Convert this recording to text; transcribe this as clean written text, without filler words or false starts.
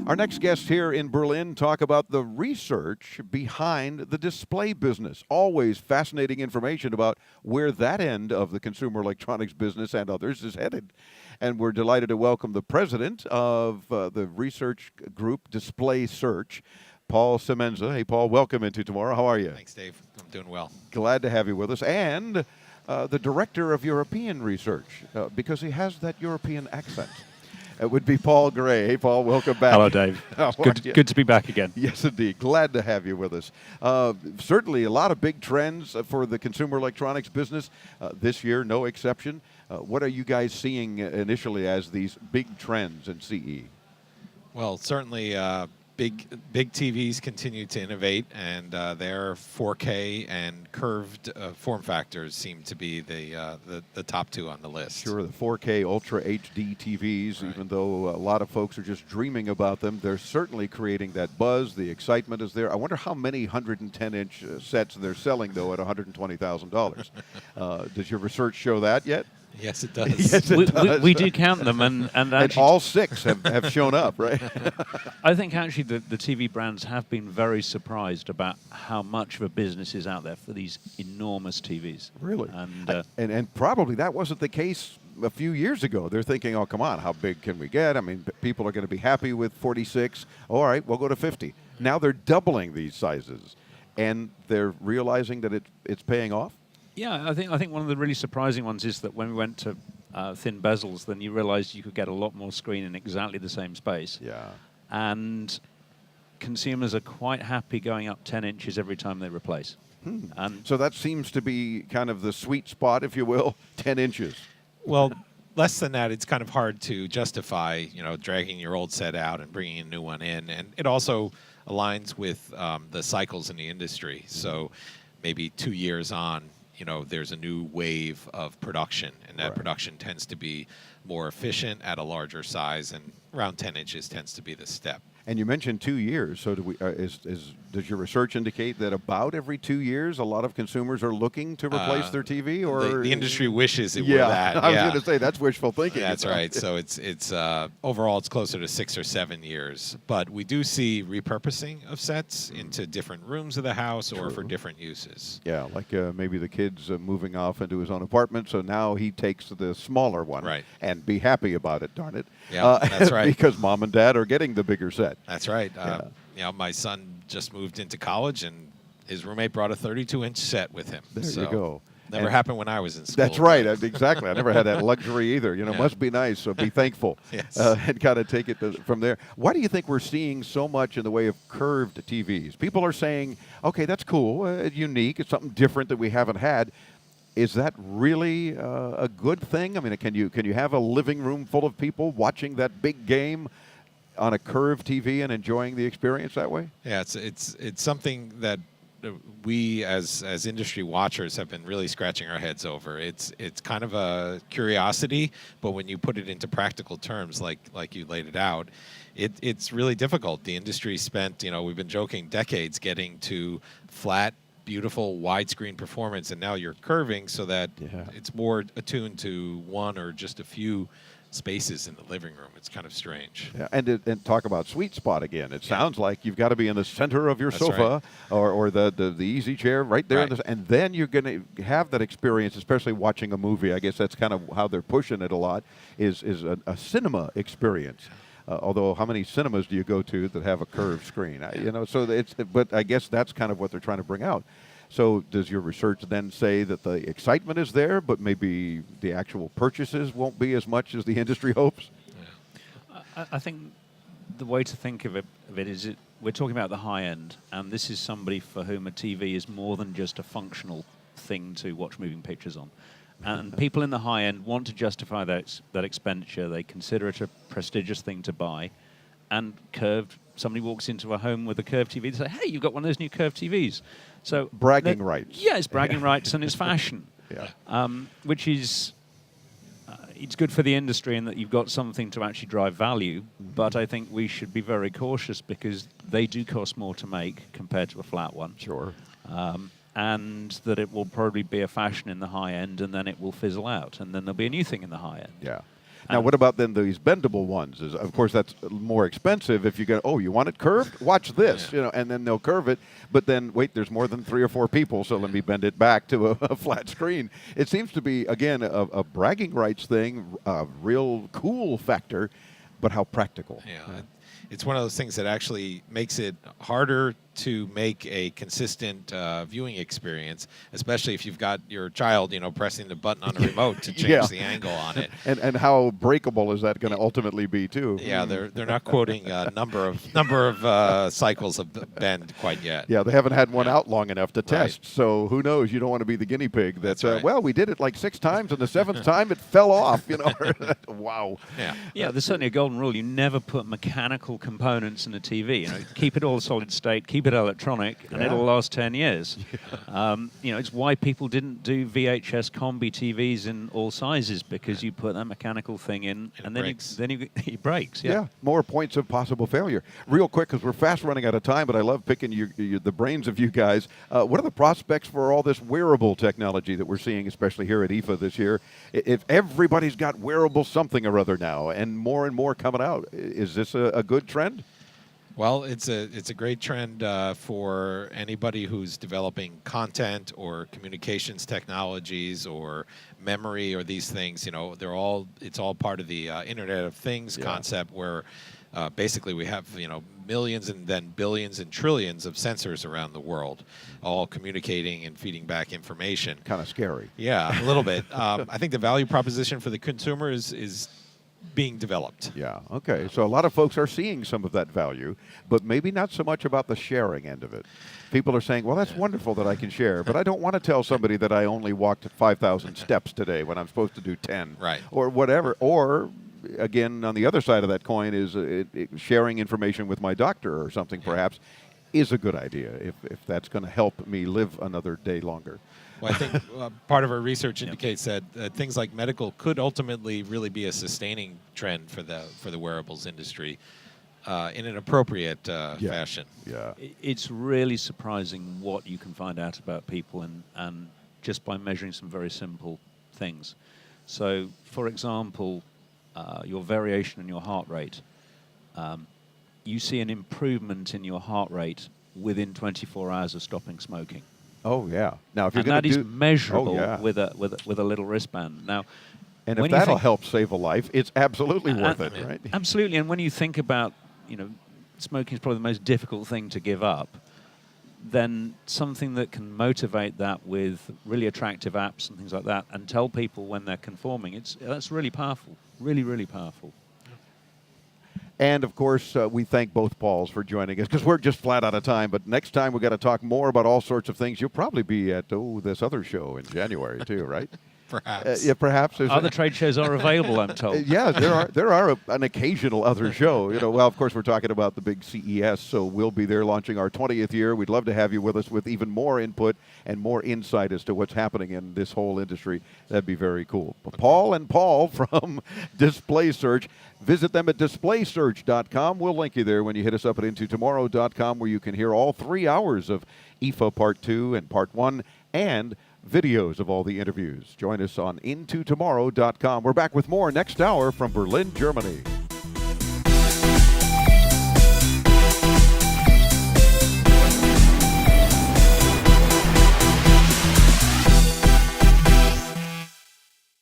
Our next guests here in Berlin talk about the research behind the display business. Always fascinating information about where that end of the consumer electronics business and others is headed. And we're delighted to welcome the president of the research group DisplaySearch, Paul Semenza. Hey, Paul, welcome into Tomorrow. How are you? Thanks, Dave. I'm doing well. Glad to have you with us. And the director of European research, because he has that European accent. It would be Paul Gray. Hey, Paul, welcome back. Hello, Dave. Good to be back again. Yes, indeed. Glad to have you with us. Certainly a lot of big trends for the consumer electronics business this year, no exception. What are you guys seeing initially as these big trends in CE? Well, certainly big TVs continue to innovate, and their 4K and curved form factors seem to be the top two on the list. Sure, the 4K Ultra HD TVs, right. Even though a lot of folks are just dreaming about them, they're certainly creating that buzz. The excitement is there. I wonder how many 110-inch sets they're selling, though, at $120,000. Does your research show that yet? Yes, it does. Yes, it does. We do count them, and actually all six have shown up, right? I think actually the TV brands have been very surprised about how much of a business is out there for these enormous TVs. Really? And probably that wasn't the case a few years ago. They're thinking, oh, come on, how big can we get? I mean, people are going to be happy with 46. All right, we'll go to 50. Now they're doubling these sizes, and they're realizing that it's paying off. Yeah, I think one of the really surprising ones is that when we went to thin bezels, then you realized you could get a lot more screen in exactly the same space. Yeah. And consumers are quite happy going up 10 inches every time they replace. So that seems to be kind of the sweet spot, if you will, 10 inches. Well, less than that, it's kind of hard to justify, dragging your old set out and bringing a new one in. And it also aligns with the cycles in the industry. So maybe 2 years on, there's a new wave of production, and that production tends to be more efficient at a larger size, and around 10 inches tends to be the step. And you mentioned 2 years, so does your research indicate that about every 2 years a lot of consumers are looking to replace their TV? Or the industry wishes it were that. I was going to say that's wishful thinking. That's right. So it's overall it's closer to 6 or 7 years, but we do see repurposing of sets into different rooms of the house or for different uses. Yeah, like maybe the kid's moving off into his own apartment, so now he takes the smaller one, and be happy about it. Darn it. Yeah, that's right. Because mom and dad are getting the bigger set. That's right. My son just moved into college, and his roommate brought a 32-inch set with him. There you go. Never happened when I was in school. That's right. Exactly. I never had that luxury either. Must be nice, so be thankful. Yes. And kind of take it from there. Why do you think we're seeing so much in the way of curved TVs? People are saying, okay, that's cool, unique, it's something different that we haven't had. Is that really a good thing? I mean, can you have a living room full of people watching that big game on a curved TV and enjoying the experience that way? Yeah, it's something that we as industry watchers have been really scratching our heads over. It's kind of a curiosity, but when you put it into practical terms, like you laid it out, it's really difficult. The industry spent, we've been joking, decades getting to flat, beautiful widescreen performance, and now you're curving so that it's more attuned to one or just a few spaces in the living room. It's kind of strange. Yeah, and talk about sweet spot again. It sounds like you've got to be in the center of your sofa or the easy chair right there, and then you're going to have that experience, especially watching a movie. I guess that's kind of how they're pushing it a lot, is a cinema experience. Although, how many cinemas do you go to that have a curved screen? But I guess that's kind of what they're trying to bring out. So does your research then say that the excitement is there, but maybe the actual purchases won't be as much as the industry hopes? Yeah. I think the way to think of it is we're talking about the high end, and this is somebody for whom a TV is more than just a functional thing to watch moving pictures on. And people in the high end want to justify that expenditure. They consider it a prestigious thing to buy. And curved, somebody walks into a home with a curved TV, they say, hey, you've got one of those new curved TVs. So bragging rights. Yeah, it's bragging rights and it's fashion. Yeah. Which is, it's good for the industry in that you've got something to actually drive value, but I think we should be very cautious because they do cost more to make compared to a flat one. Sure. And that it will probably be a fashion in the high end, and then it will fizzle out, and then there'll be a new thing in the high end. Yeah. Now, what about then these bendable ones? Of course, that's more expensive. If you go, oh, you want it curved? Watch this, and then they'll curve it. But then, wait, there's more than 3 or 4 people, so let me bend it back to a flat screen. It seems to be, again, a bragging rights thing, a real cool factor, but how practical. Yeah. It's one of those things that actually makes it harder to make a consistent viewing experience, especially if you've got your child, pressing the button on a remote to change the angle on it. And how breakable is that going to ultimately be too? Yeah, they're not quoting number of cycles of bend quite yet. Yeah, they haven't had one out long enough to test. So who knows? You don't want to be the guinea pig. That's right. Well, we did it like 6 times, and the 7th time it fell off. Wow. Yeah, there's certainly a golden rule. You never put mechanical components in a TV. Keep it all solid state, keep it electronic, and it'll last 10 years. It's why people didn't do VHS combi TVs in all sizes, because you put that mechanical thing in, and then it breaks. Yeah, more points of possible failure. Real quick, because we're fast running out of time, but I love picking the brains of you guys. What are the prospects for all this wearable technology that we're seeing, especially here at IFA this year? If everybody's got wearable something or other now, and more coming out, is this a good trend? Well, it's a great trend for anybody who's developing content or communications technologies or memory or these things. It's all part of the Internet of Things concept, where basically we have millions and then billions and trillions of sensors around the world, all communicating and feeding back information. Kind of scary. Yeah, a little bit. I think the value proposition for the consumer is being developed. Yeah, okay. So a lot of folks are seeing some of that value, but maybe not so much about the sharing end of it. People are saying, well, that's wonderful that I can share, but I don't want to tell somebody that I only walked 5,000 steps today when I'm supposed to do 10. Right. Or whatever. Or, again, on the other side of that coin is sharing information with my doctor or something, perhaps, is a good idea if that's going to help me live another day longer. Well, I think part of our research indicates that things like medical could ultimately really be a sustaining trend for the wearables industry in an appropriate fashion. Yeah, it's really surprising what you can find out about people and just by measuring some very simple things. So, for example, your variation in your heart rate. You see an improvement in your heart rate within 24 hours of stopping smoking. Oh yeah. Now, if you're going to do, measurable with a little wristband. Now, and if that'll help save a life, it's absolutely worth it, right? Absolutely. And when you think about, smoking is probably the most difficult thing to give up, then something that can motivate that with really attractive apps and things like that, and tell people when they're conforming, that's really powerful. Really, really powerful. And, of course, we thank both Pauls for joining us, because we're just flat out of time. But next time we've got to talk more about all sorts of things. You'll probably be at, this other show in January, too, right? Perhaps. Yeah, perhaps. Other trade shows are available, I'm told. Yeah, there are an occasional other show. Well, of course, we're talking about the big CES, so we'll be there launching our 20th year. We'd love to have you with us with even more input and more insight as to what's happening in this whole industry. That'd be very cool. But Paul and Paul from DisplaySearch, visit them at DisplaySearch.com. We'll link you there when you hit us up at IntoTomorrow.com, where you can hear all 3 hours of IFA Part 2 and Part 1 and videos of all the interviews. Join us on IntoTomorrow.com. We're back with more next hour from Berlin, Germany.